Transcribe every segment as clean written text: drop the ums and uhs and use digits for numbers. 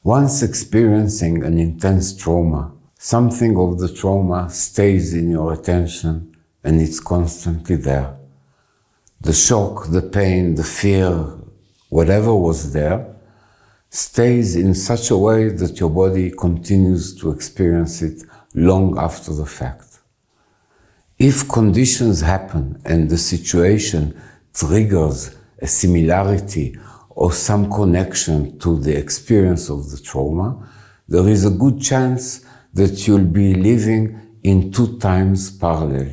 Once experiencing an intense trauma, something of the trauma stays in your attention and it's constantly there. The shock, the pain, the fear, whatever was there, stays in such a way that your body continues to experience it long after the fact. If conditions happen and the situation triggers a similarity or some connection to the experience of the trauma, there is a good chance that you'll be living in 2 times parallel.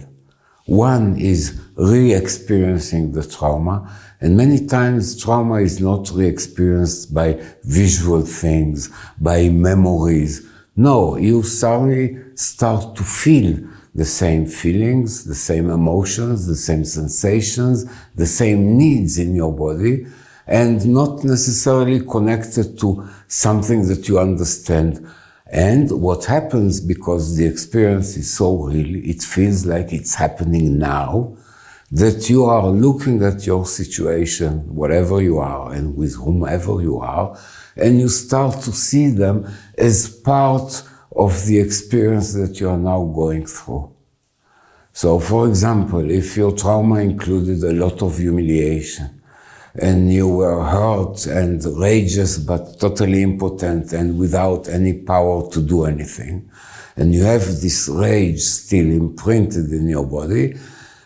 One is re-experiencing the trauma, and many times trauma is not re-experienced by visual things, by memories. No, you suddenly start to feel the same feelings, the same emotions, the same sensations, the same needs in your body, and not necessarily connected to something that you understand. And what happens, because the experience is so real, it feels like it's happening now, that you are looking at your situation, whatever you are and with whomever you are, and you start to see them as part of the experience that you are now going through. So, for example, if your trauma included a lot of humiliation, and you were hurt and rageous but totally impotent and without any power to do anything, and you have this rage still imprinted in your body,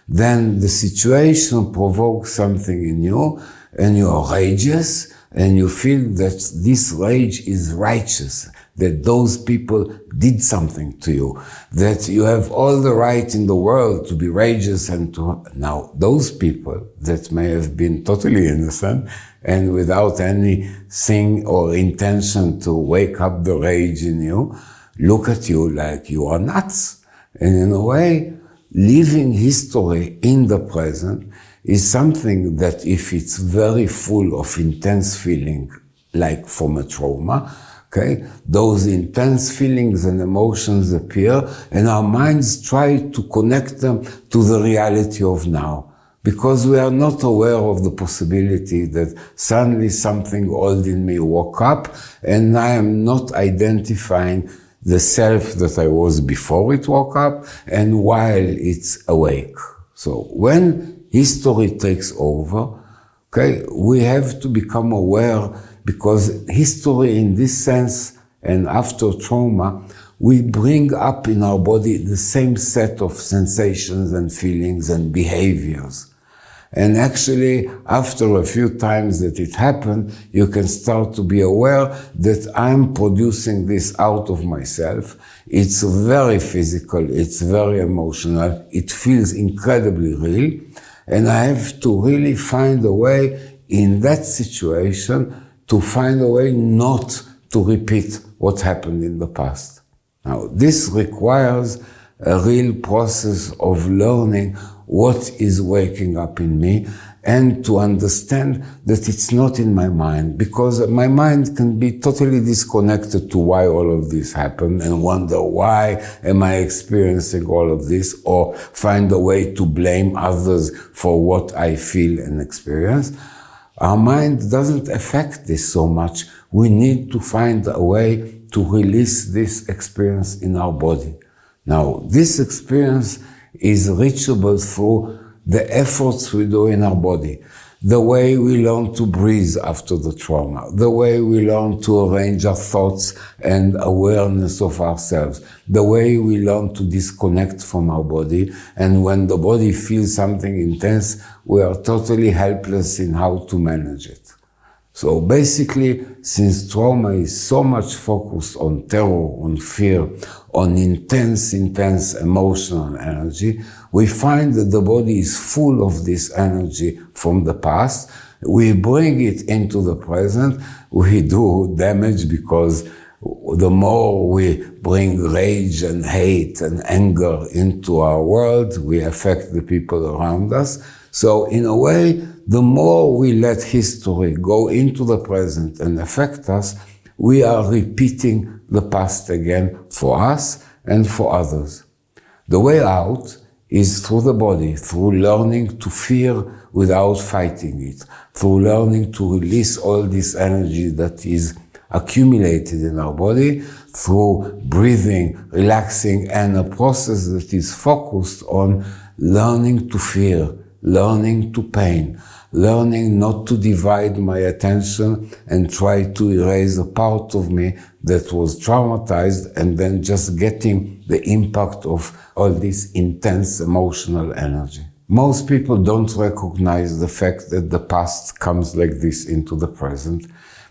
then the situation provokes something in you and you are rageous and you feel that this rage is righteous, that those people did something to you, that you have all the right in the world to be rageous and to... Now, those people that may have been totally innocent and without anything or intention to wake up the rage in you, look at you like you are nuts. And in a way, living history in the present is something that if it's very full of intense feeling, like from a trauma, okay, those intense feelings and emotions appear and our minds try to connect them to the reality of now, because we are not aware of the possibility that suddenly something old in me woke up and I am not identifying the self that I was before it woke up and while it's awake. So when history takes over, okay, we have to become aware, because history in this sense and after trauma, we bring up in our body the same set of sensations and feelings and behaviors. And actually, after a few times that it happened, you can start to be aware that I'm producing this out of myself. It's very physical, it's very emotional, it feels incredibly real. And I have to really find a way in that situation to find a way not to repeat what happened in the past. Now, this requires a real process of learning what is waking up in me and to understand that it's not in my mind, because my mind can be totally disconnected to why all of this happened and wonder why am I experiencing all of this, or find a way to blame others for what I feel and experience. Our mind doesn't affect this so much. We need to find a way to release this experience in our body. Now, this experience is reachable through the efforts we do in our body, the way we learn to breathe after the trauma, the way we learn to arrange our thoughts and awareness of ourselves, the way we learn to disconnect from our body, and when the body feels something intense, we are totally helpless in how to manage it. So basically, since trauma is so much focused on terror, on fear, on intense emotional energy, we find that the body is full of this energy from the past. We bring it into the present. We do damage, because the more we bring rage and hate and anger into our world, we affect the people around us. So in a way, the more we let history go into the present and affect us, we are repeating the past again for us and for others. The way out is through the body, through learning to fear without fighting it, through learning to release all this energy that is accumulated in our body through breathing, relaxing, and a process that is focused on learning to fear, learning to pain, learning not to divide my attention and try to erase a part of me that was traumatized, and then just getting the impact of all this intense emotional energy. Most people don't recognize the fact that the past comes like this into the present,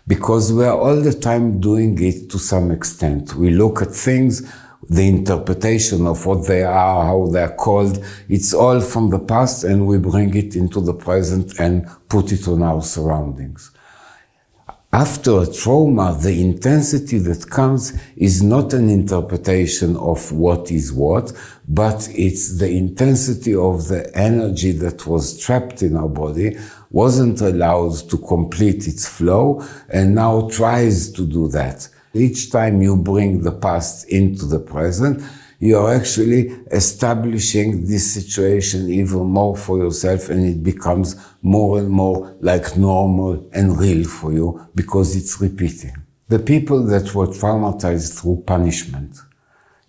because we are all the time doing it to some extent. We look at things, the interpretation of what they are, how they are called, it's all from the past, and we bring it into the present and put it on our surroundings. After a trauma, the intensity that comes is not an interpretation of what is what, but it's the intensity of the energy that was trapped in our body, wasn't allowed to complete its flow, and now tries to do that. Each time you bring the past into the present, you are actually establishing this situation even more for yourself, and it becomes more and more like normal and real for you because it's repeating. The people that were traumatized through punishment,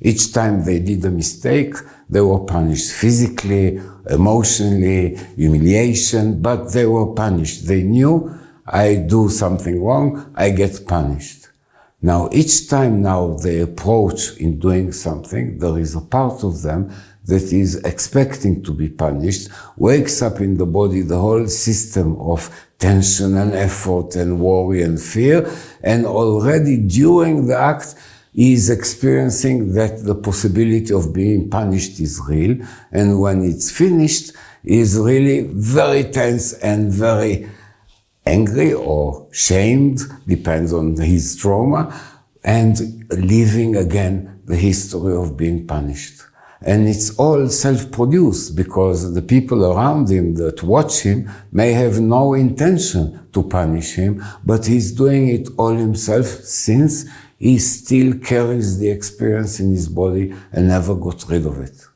each time they did a mistake, they were punished physically, emotionally, humiliation, but they were punished. They knew, I do something wrong, I get punished. Now, each time now they approach in doing something, there is a part of them that is expecting to be punished, wakes up in the body the whole system of tension and effort and worry and fear, and already during the act is experiencing that the possibility of being punished is real, and when it's finished is really very tense and very angry or shamed, depends on his trauma, and living again the history of being punished. And it's all self-produced because the people around him that watch him may have no intention to punish him, but he's doing it all himself since he still carries the experience in his body and never got rid of it.